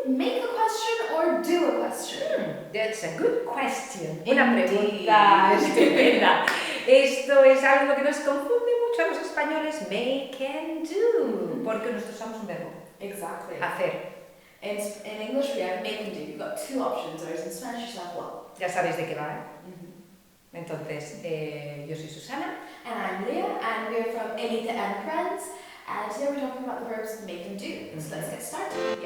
make a question or do a question? That's a good question. Una pregunta estupenda. Esto es algo que nos confunde mucho a los españoles, make and do, porque nosotros usamos un verbo. Exactly. Hacer. In English we have make and do. You've got two options, whereas in Spanish you have one. Ya sabéis de qué va, ¿eh? Entonces, yo soy Susana. And I'm Leah, and we're from Editar and Friends, and today we're talking about the verbs make and do. So let's get started.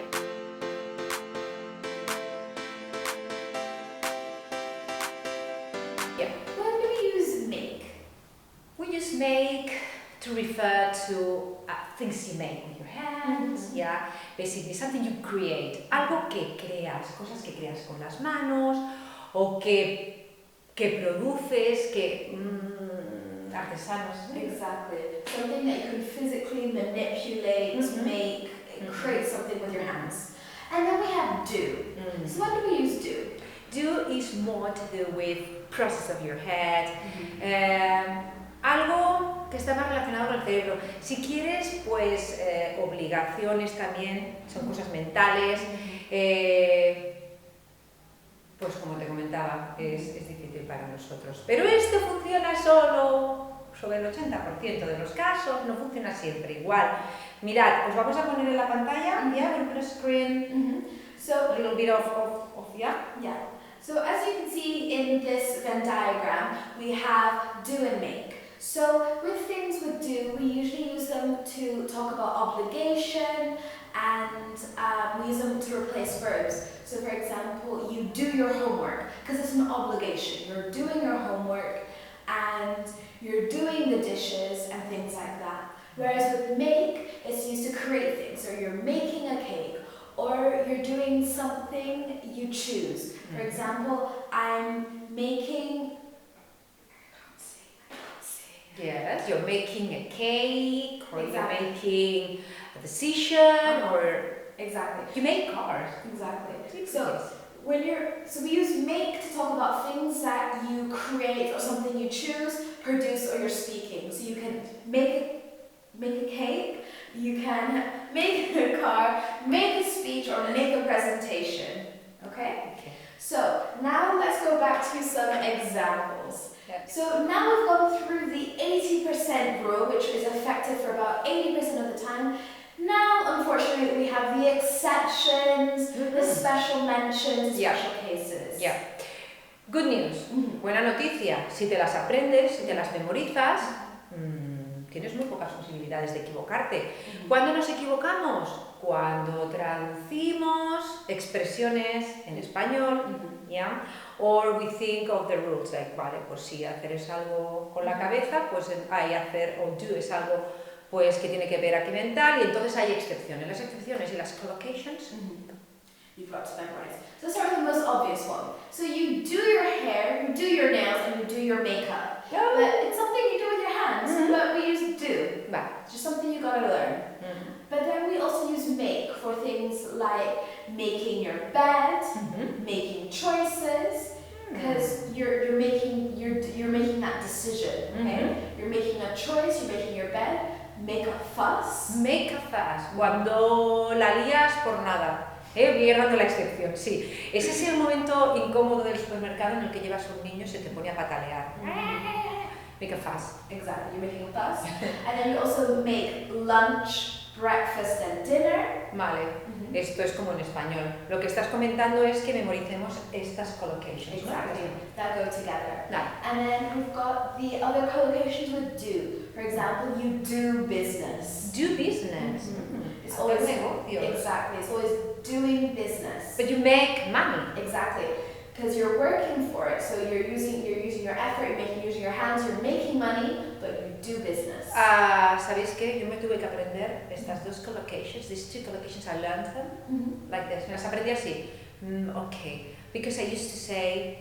Yeah. When do we use make? We use make to refer to things you make with your hands, yeah. Basically something you create, algo que creas, cosas que creas con las manos o que produces, que artesanos. Exactly. Something that you can physically manipulate, make, create something with your hands. And then we have do. So when do we use do? Do is more to do with process of your head. Algo que está más relacionado con el cerebro. Si quieres, pues obligaciones también, son cosas mentales. Pues como te comentaba, es difícil para nosotros. Pero esto funciona solo sobre el 80% de los casos, no funciona siempre igual. Mirad, os vamos a poner en la pantalla, yeah, we'll put a screen, So a little bit of yeah. Yeah. So as you can see in this Venn diagram, we have do and make. So with things with do, we usually use them to talk about obligation, and we use them to replace verbs. So for example, you do your homework, because it's an obligation. You're doing your homework and you're doing the dishes and things like that. Whereas with make, it's used to create things. So you're making a cake, or you're doing something you choose. For example, I'm making... Yes, you're making a cake, or Exactly. you're making a decision, or Exactly. you make cars. Exactly. So we use make to talk about things that you create or something you choose, produce, or you're speaking. So you can make a cake, you can make a car, make a speech, or make a presentation. Okay? So now let's go back to some examples. Yep. So now we've gone through the 80% rule, which is effective for about 80% of the time. Now, unfortunately, we have the exceptions, the special mentions, special cases. Yeah. Good news. Buena noticia. Si te las aprendes, si te las memorizas, tienes muy pocas posibilidades de equivocarte. ¿Cuándo nos equivocamos? Cuando traducimos expresiones en español, ¿ya? Or we think of the rules, like, vale, pues si hacer es algo con la cabeza, pues hay hacer o do es algo pues que tiene que ver aquí mental, y entonces hay excepciones. Las excepciones y las collocations. You've got to memorize. So let's start with the most obvious one. So you do your hair, you do your nails, and you do your makeup. But it's something you do with your hands, but we use do. Vale. It's just something you gotta learn. But then we also use make for things like making your bed, making choices, because you're making that decision. Okay? You're making a choice, you're making your bed. Make a fuss. Make a fuss. Cuando la lías por nada. Voy errando la excepción, sí. Ese es el momento incómodo del supermercado en el que llevas a un niño y se te pone a patalear. Make a fuss. Exactly, you're making a fuss. And then you also make lunch, breakfast and dinner. Vale, esto es como en español. Lo que estás comentando es que memoricemos estas collocations. Exactly, that go together. No. And then we've got the other collocations with do. For example, you do business. Do business. It's always negocios. Exactly. It's always doing business. But you make money. Exactly, because you're working for it. So you're using your effort. You're using your hands. You're making money, but you do business. ¿Sabéis qué? Yo me tuve que aprender estas dos collocations. These two collocations, I learned them like this. Me las aprendí así. Okay, because I used to say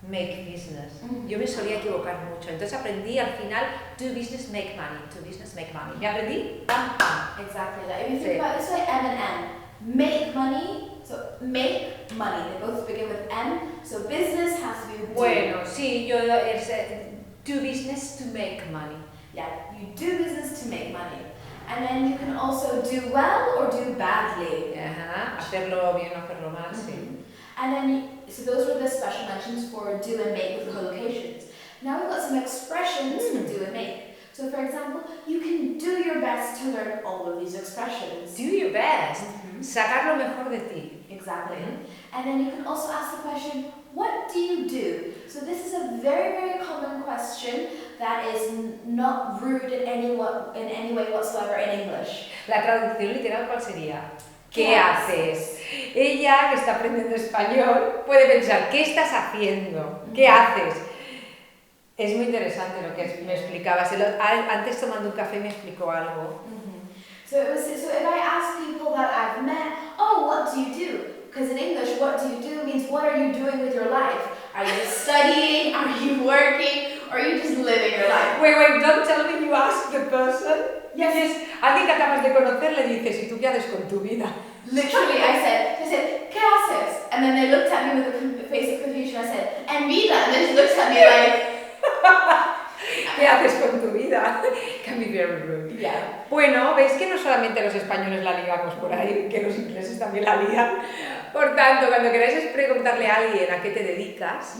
make business. Yo me solía equivocar mucho. Entonces aprendí al final do business, make money. Do business, make money. ¿Me aprendí? Exactly that. If you think about it this way, M and N. Make money, so make money. They both begin with M, so business has to be do. Bueno, sí, yo es do business to make money. Yeah, you do business to make money. And then you can also do well or do badly. Ajá, Hacerlo bien o hacerlo mal, sí. And then, so those were the special mentions for do and make with collocations. Now we've got some expressions for do and make. So for example, you can do your best to learn all of these expressions. Do your best. Sacar lo mejor de ti. Exactly. And then you can also ask the question, what do you do? So this is a very, very common question that is not rude in any way whatsoever in English. La traducción literal, ¿cuál sería? ¿Qué haces? Ella, que está aprendiendo español, puede pensar, ¿qué estás haciendo? ¿Qué haces? Es muy interesante lo que me explicabas. Antes tomando un café me explicó algo. So if I ask people that I've met, oh, what do you do? Because in English, what do you do means what are you doing with your life? Are you studying? Are you working? Or are you just living your life? Wait, don't tell me you ask the person. Yes. Alguien que acabas de conocer le dices, ¿y tú qué haces con tu vida? Literally, I said, ¿qué haces? And then they looked at me with a face of confusion. I said, en vida. And then she looked at me like, ¿qué haces con tu vida? Can be very rude. Yeah. Bueno, veis que no solamente los españoles la ligamos por ahí, que los ingleses también la ligan. Por tanto, cuando queráis preguntarle a alguien a qué te dedicas,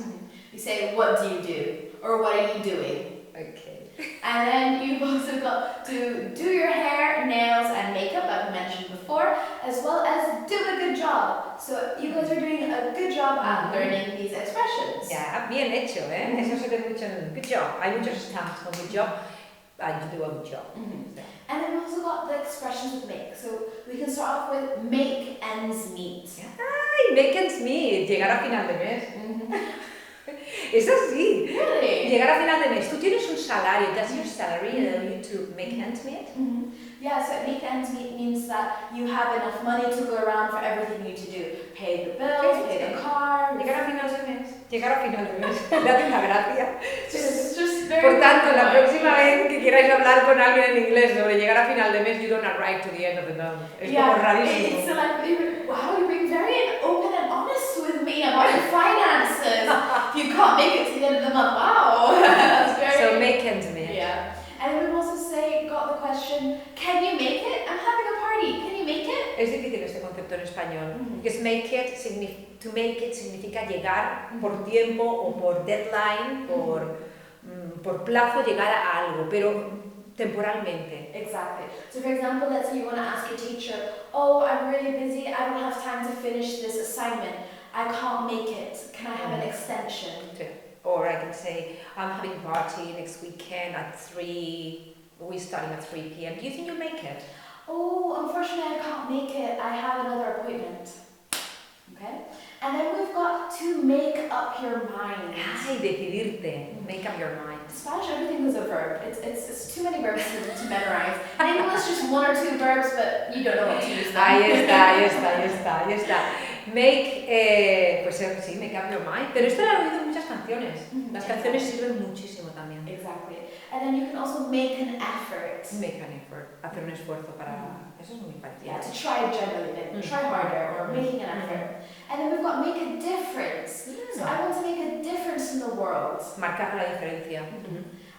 you say, what do you do? Or what are you doing? Okay. And then you've also got to do your hair, nails, and makeup, I've mentioned before, as well as do a good job. So you guys are doing a good job at learning these expressions. Ya, bien hecho, ¿eh? Eso se ve mucho en good job. Hay muchos stamps con good job. You do a good job. Yeah. And then we've also got the expressions with make. So we can start off with make ends meet. ¡Ay! Make ends meet. Llegar a final de mes. Es así. Really? Llegar a final de mes. Tú tienes un salario. Does your salary allow you to make ends meet? Yeah, so make ends meet means that you have enough money to go around for everything you need to do. Pay the bills, pay the car. Llegar a final de mes. Llegar a final de mes. Date una gracia. Just very Por tanto, la próxima vez que queráis hablar con alguien en inglés sobre llegar a final de mes, you don't arrive to the end of the month. Es como rarísimo. It's like, wow, you're being very open and honest with me about your finances. You can't make it to the end of the month. Wow. That's very... So make ends meet. Yeah. And then we've also got the question, can you make it? I'm having a party. Can you make it? Es difícil este concepto en español. Because to make it significa llegar por tiempo o por deadline, por plazo, llegar a algo, pero temporalmente. Exactly. So for example, let's say you want to ask your teacher, oh, I'm really busy, I don't have time to finish this assignment. I can't make it. Can I have an extension? Or I can say, I'm having a party next weekend at 3, we're starting at 3 p.m. Do you think you'll make it? Oh, unfortunately I can't make it. I have another appointment. Okay? And then we've got to make up your mind. Ay, decidirte. Make up your mind. In Spanish, everything is a verb. It's too many verbs to memorize. In English, just 1 or 2 verbs, but you don't know what to use them. Ahí está. Make, pues sí, make up your mind. Pero esto lo he oído en muchas canciones. Las canciones sirven muchísimo también. Exactly. And then you can also make an effort. Make an effort. Hacer un esfuerzo para... Eso es muy parecido. Yeah, to try generally, try harder, or making an effort. And then we've got make a difference. So I want to make a difference in the world. Marcar la diferencia.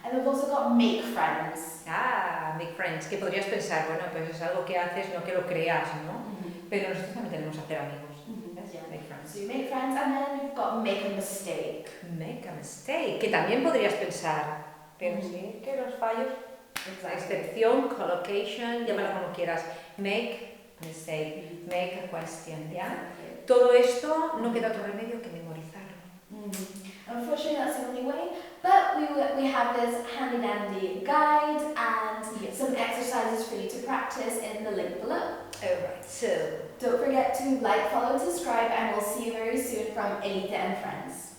And we've also got make friends. Make friends. Que podrías pensar, bueno, pues es algo que haces, no que lo creas, ¿no? Pero nosotros también tenemos que hacer amigos. Yeah. Make friends. So you make friends, and then you've got make a mistake. Make a mistake. Que también podrías pensar, pero sí que los fallos... Excepción, collocation, llámalo como quieras. Make a mistake, make a question, ¿ya? Todo esto no queda otro remedio que memorizarlo. Unfortunately, that's the only way, but we have this handy-dandy guide and some exercises for you to practice in the link below. Alright, so... Don't forget to like, follow, and subscribe, and we'll see you very soon from Esta and Friends.